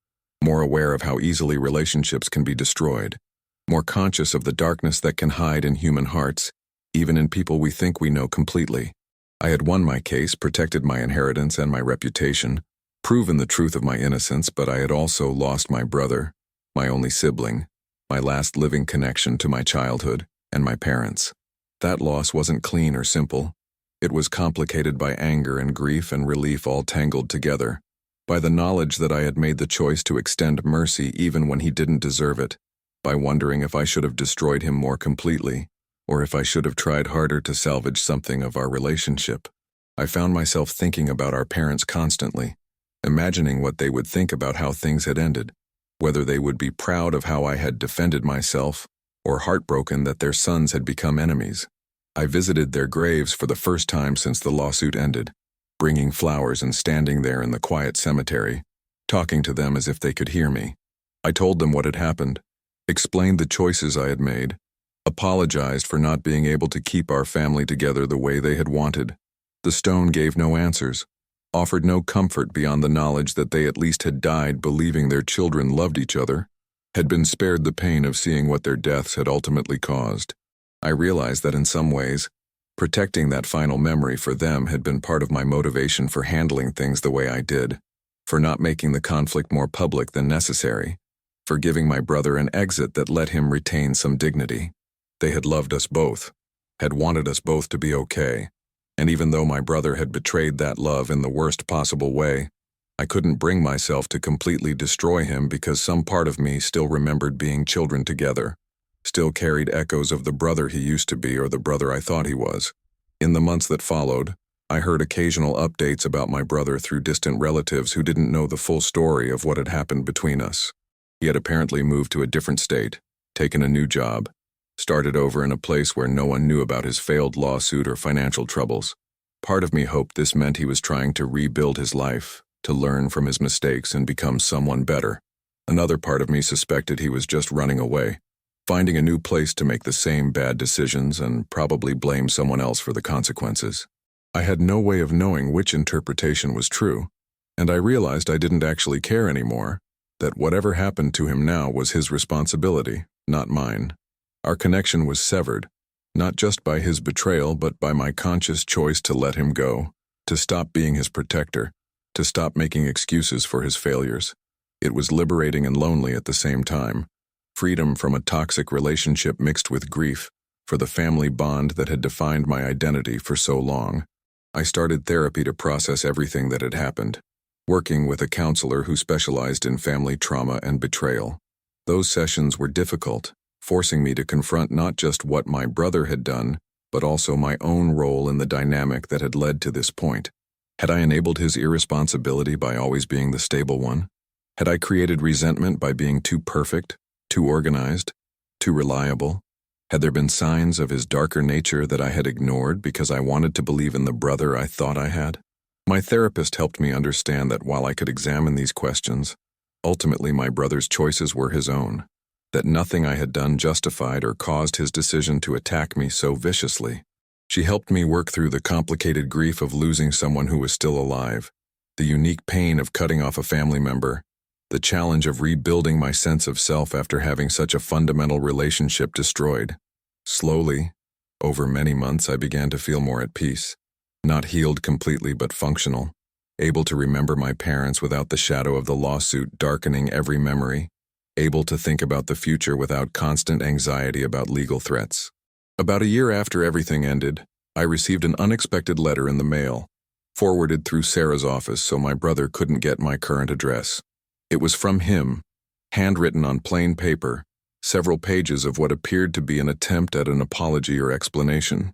more aware of how easily relationships can be destroyed, more conscious of the darkness that can hide in human hearts, even in people we think we know completely. I had won my case, protected my inheritance and my reputation, proven the truth of my innocence, but I had also lost my brother, my only sibling, my last living connection to my childhood, and my parents. That loss wasn't clean or simple. It was complicated by anger and grief and relief all tangled together, by the knowledge that I had made the choice to extend mercy even when he didn't deserve it, by wondering if I should have destroyed him more completely, or if I should have tried harder to salvage something of our relationship. I found myself thinking about our parents constantly, imagining what they would think about how things had ended, whether they would be proud of how I had defended myself, or heartbroken that their sons had become enemies. I visited their graves for the first time since the lawsuit ended, bringing flowers and standing there in the quiet cemetery, talking to them as if they could hear me. I told them what had happened, explained the choices I had made, apologized for not being able to keep our family together the way they had wanted. The stone gave no answers, offered no comfort beyond the knowledge that they at least had died believing their children loved each other, had been spared the pain of seeing what their deaths had ultimately caused. I realized that in some ways, protecting that final memory for them had been part of my motivation for handling things the way I did, for not making the conflict more public than necessary, for giving my brother an exit that let him retain some dignity. They had loved us both, had wanted us both to be okay, and even though my brother had betrayed that love in the worst possible way, I couldn't bring myself to completely destroy him because some part of me still remembered being children together, still carried echoes of the brother he used to be or the brother I thought he was. In the months that followed, I heard occasional updates about my brother through distant relatives who didn't know the full story of what had happened between us. He had apparently moved to a different state, taken a new job, started over in a place where no one knew about his failed lawsuit or financial troubles. Part of me hoped this meant he was trying to rebuild his life, to learn from his mistakes and become someone better. Another part of me suspected he was just running away, finding a new place to make the same bad decisions and probably blame someone else for the consequences. I had no way of knowing which interpretation was true, and I realized I didn't actually care anymore, that whatever happened to him now was his responsibility, not mine. Our connection was severed, not just by his betrayal but by my conscious choice to let him go, to stop being his protector, to stop making excuses for his failures. It was liberating and lonely at the same time. Freedom from a toxic relationship mixed with grief for the family bond that had defined my identity for so long. I started therapy to process everything that had happened, working with a counselor who specialized in family trauma and betrayal. Those sessions were difficult, forcing me to confront not just what my brother had done, but also my own role in the dynamic that had led to this point. Had I enabled his irresponsibility by always being the stable one? Had I created resentment by being too perfect, too organized, too reliable? Had there been signs of his darker nature that I had ignored because I wanted to believe in the brother I thought I had? My therapist helped me understand that while I could examine these questions, ultimately my brother's choices were his own, that nothing I had done justified or caused his decision to attack me so viciously. She helped me work through the complicated grief of losing someone who was still alive, the unique pain of cutting off a family member, the challenge of rebuilding my sense of self after having such a fundamental relationship destroyed. Slowly, over many months, I began to feel more at peace, not healed completely but functional, able to remember my parents without the shadow of the lawsuit darkening every memory, able to think about the future without constant anxiety about legal threats. About a year after everything ended, I received an unexpected letter in the mail, forwarded through Sarah's office so my brother couldn't get my current address. It was from him, handwritten on plain paper, several pages of what appeared to be an attempt at an apology or explanation.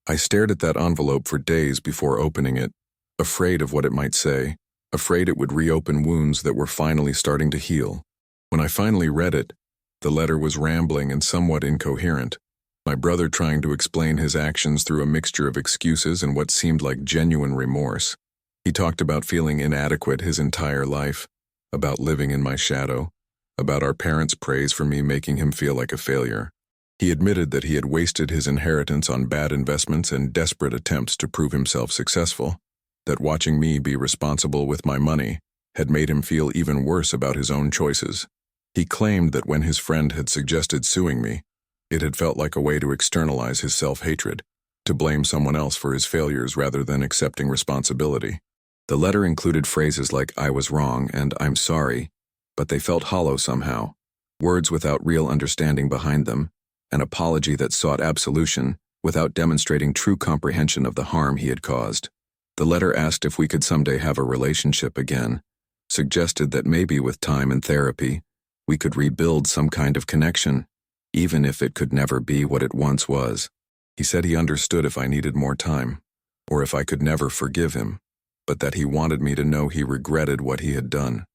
I stared at that envelope for days before opening it, afraid of what it might say, afraid it would reopen wounds that were finally starting to heal. When I finally read it, the letter was rambling and somewhat incoherent, my brother trying to explain his actions through a mixture of excuses and what seemed like genuine remorse. He talked about feeling inadequate his entire life, about living in my shadow, about our parents' praise for me making him feel like a failure. He admitted that he had wasted his inheritance on bad investments and desperate attempts to prove himself successful, that watching me be responsible with my money had made him feel even worse about his own choices. He claimed that when his friend had suggested suing me, it had felt like a way to externalize his self-hatred, to blame someone else for his failures rather than accepting responsibility. The letter included phrases like "I was wrong" and "I'm sorry," but they felt hollow somehow, words without real understanding behind them, an apology that sought absolution without demonstrating true comprehension of the harm he had caused. The letter asked if we could someday have a relationship again, suggested that maybe with time and therapy, we could rebuild some kind of connection, even if it could never be what it once was. He said he understood if I needed more time, or if I could never forgive him, but that he wanted me to know he regretted what he had done.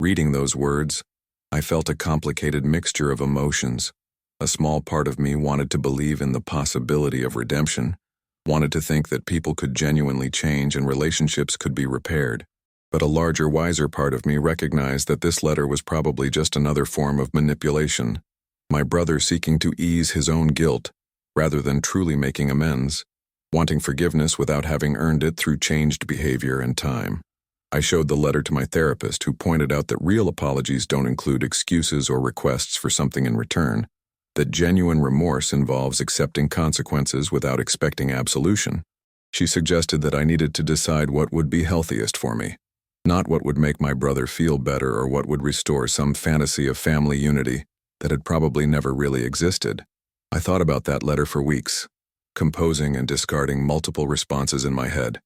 Reading those words, I felt a complicated mixture of emotions. A small part of me wanted to believe in the possibility of redemption, wanted to think that people could genuinely change and relationships could be repaired. But a larger, wiser part of me recognized that this letter was probably just another form of manipulation, my brother seeking to ease his own guilt rather than truly making amends, wanting forgiveness without having earned it through changed behavior and time. I showed the letter to my therapist, who pointed out that real apologies don't include excuses or requests for something in return, that genuine remorse involves accepting consequences without expecting absolution. She suggested that I needed to decide what would be healthiest for me, not what would make my brother feel better or what would restore some fantasy of family unity that had probably never really existed. I thought about that letter for weeks, composing and discarding multiple responses in my head,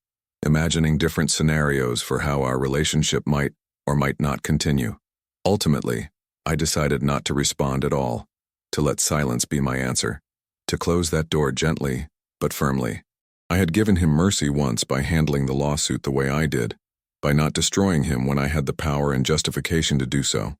imagining different scenarios for how our relationship might or might not continue. Ultimately, I decided not to respond at all, to let silence be my answer, to close that door gently but firmly. I had given him mercy once by handling the lawsuit the way I did, by not destroying him when I had the power and justification to do so.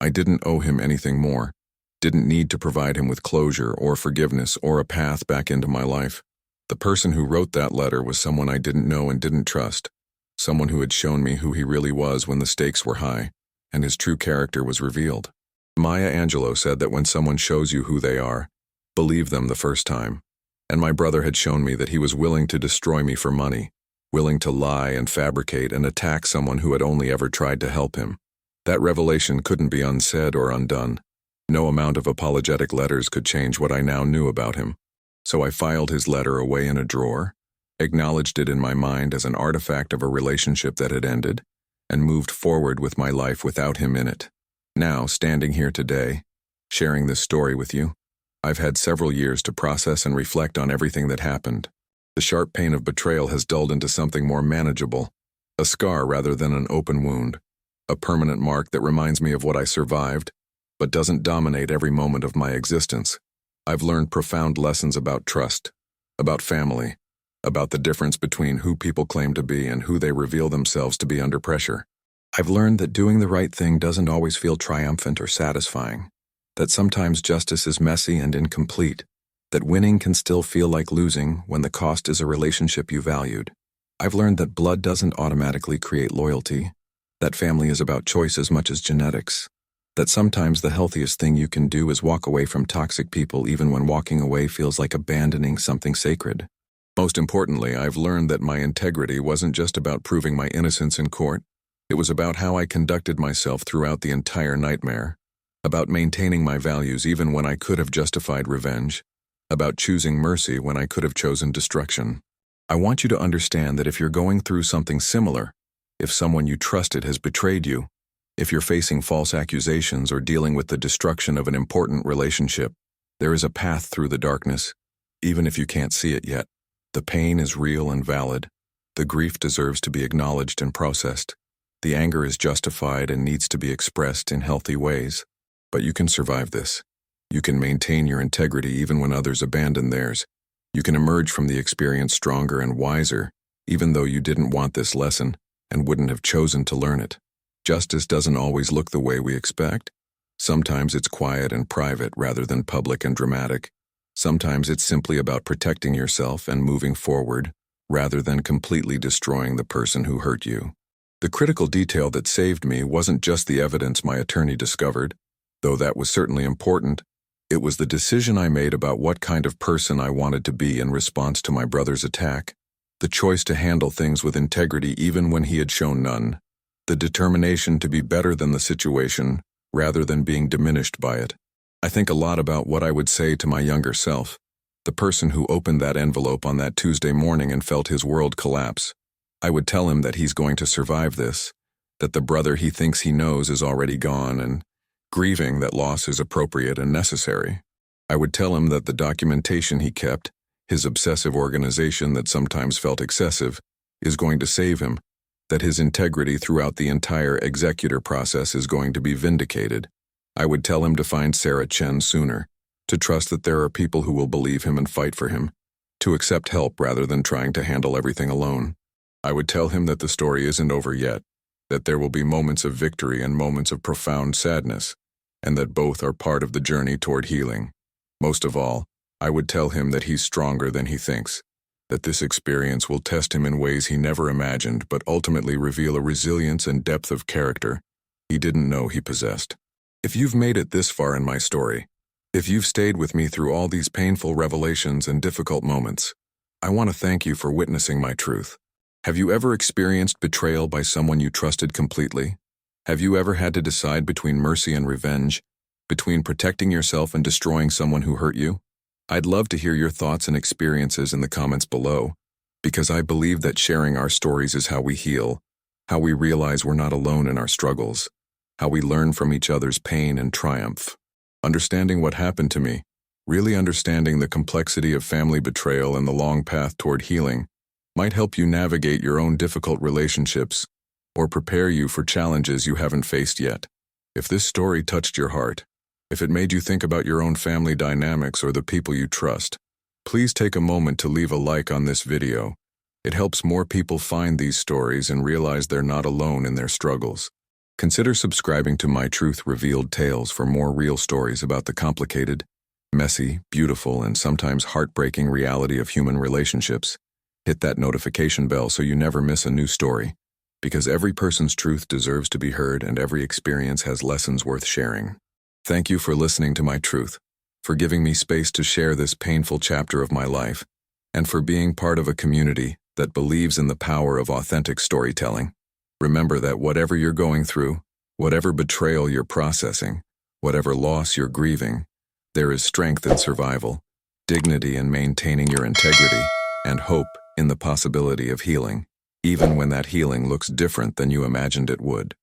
I didn't owe him anything more, didn't need to provide him with closure or forgiveness or a path back into my life. The person who wrote that letter was someone I didn't know and didn't trust, someone who had shown me who he really was when the stakes were high, and his true character was revealed. Maya Angelou said that when someone shows you who they are, believe them the first time. And my brother had shown me that he was willing to destroy me for money, willing to lie and fabricate and attack someone who had only ever tried to help him. That revelation couldn't be unsaid or undone. No amount of apologetic letters could change what I now knew about him. So I filed his letter away in a drawer, acknowledged it in my mind as an artifact of a relationship that had ended, and moved forward with my life without him in it. Now, standing here today, sharing this story with you, I've had several years to process and reflect on everything that happened. The sharp pain of betrayal has dulled into something more manageable, a scar rather than an open wound, a permanent mark that reminds me of what I survived, but doesn't dominate every moment of my existence. I've learned profound lessons about trust, about family, about the difference between who people claim to be and who they reveal themselves to be under pressure. I've learned that doing the right thing doesn't always feel triumphant or satisfying, that sometimes justice is messy and incomplete, that winning can still feel like losing when the cost is a relationship you valued. I've learned that blood doesn't automatically create loyalty, that family is about choice as much as genetics, that sometimes the healthiest thing you can do is walk away from toxic people even when walking away feels like abandoning something sacred. Most importantly, I've learned that my integrity wasn't just about proving my innocence in court. It was about how I conducted myself throughout the entire nightmare, about maintaining my values even when I could have justified revenge, about choosing mercy when I could have chosen destruction. I want you to understand that if you're going through something similar, if someone you trusted has betrayed you, if you're facing false accusations or dealing with the destruction of an important relationship, there is a path through the darkness, even if you can't see it yet. The pain is real and valid. The grief deserves to be acknowledged and processed. The anger is justified and needs to be expressed in healthy ways. But you can survive this. You can maintain your integrity even when others abandon theirs. You can emerge from the experience stronger and wiser, even though you didn't want this lesson and wouldn't have chosen to learn it. Justice doesn't always look the way we expect. Sometimes it's quiet and private rather than public and dramatic. Sometimes it's simply about protecting yourself and moving forward rather than completely destroying the person who hurt you. The critical detail that saved me wasn't just the evidence my attorney discovered, though that was certainly important. It was the decision I made about what kind of person I wanted to be in response to my brother's attack. The choice to handle things with integrity even when he had shown none. The determination to be better than the situation rather than being diminished by it. I think a lot about what I would say to my younger self, the person who opened that envelope on that Tuesday morning and felt his world collapse. I would tell him that he's going to survive this, that the brother he thinks he knows is already gone, and grieving that loss is appropriate and necessary. I would tell him that the documentation he kept, his obsessive organization that sometimes felt excessive, is going to save him, that his integrity throughout the entire executor process is going to be vindicated. I would tell him to find Sarah Chen sooner, to trust that there are people who will believe him and fight for him, to accept help rather than trying to handle everything alone. I would tell him that the story isn't over yet, that there will be moments of victory and moments of profound sadness, and that both are part of the journey toward healing. Most of all, I would tell him that he's stronger than he thinks, that this experience will test him in ways he never imagined but ultimately reveal a resilience and depth of character he didn't know he possessed. If you've made it this far in my story, if you've stayed with me through all these painful revelations and difficult moments, I want to thank you for witnessing my truth. Have you ever experienced betrayal by someone you trusted completely? Have you ever had to decide between mercy and revenge, between protecting yourself and destroying someone who hurt you? I'd love to hear your thoughts and experiences in the comments below, because I believe that sharing our stories is how we heal, how we realize we're not alone in our struggles, how we learn from each other's pain and triumph. Understanding what happened to me, really understanding the complexity of family betrayal and the long path toward healing, might help you navigate your own difficult relationships or prepare you for challenges you haven't faced yet. If this story touched your heart, if it made you think about your own family dynamics or the people you trust, please take a moment to leave a like on this video. It helps more people find these stories and realize they're not alone in their struggles. Consider subscribing to My Truth Revealed Tales for more real stories about the complicated, messy, beautiful, and sometimes heartbreaking reality of human relationships. Hit that notification bell so you never miss a new story, because every person's truth deserves to be heard and every experience has lessons worth sharing. Thank you for listening to My Truth, for giving me space to share this painful chapter of my life, and for being part of a community that believes in the power of authentic storytelling. Remember that whatever you're going through, whatever betrayal you're processing, whatever loss you're grieving, there is strength in survival, dignity in maintaining your integrity, and hope in the possibility of healing, even when that healing looks different than you imagined it would.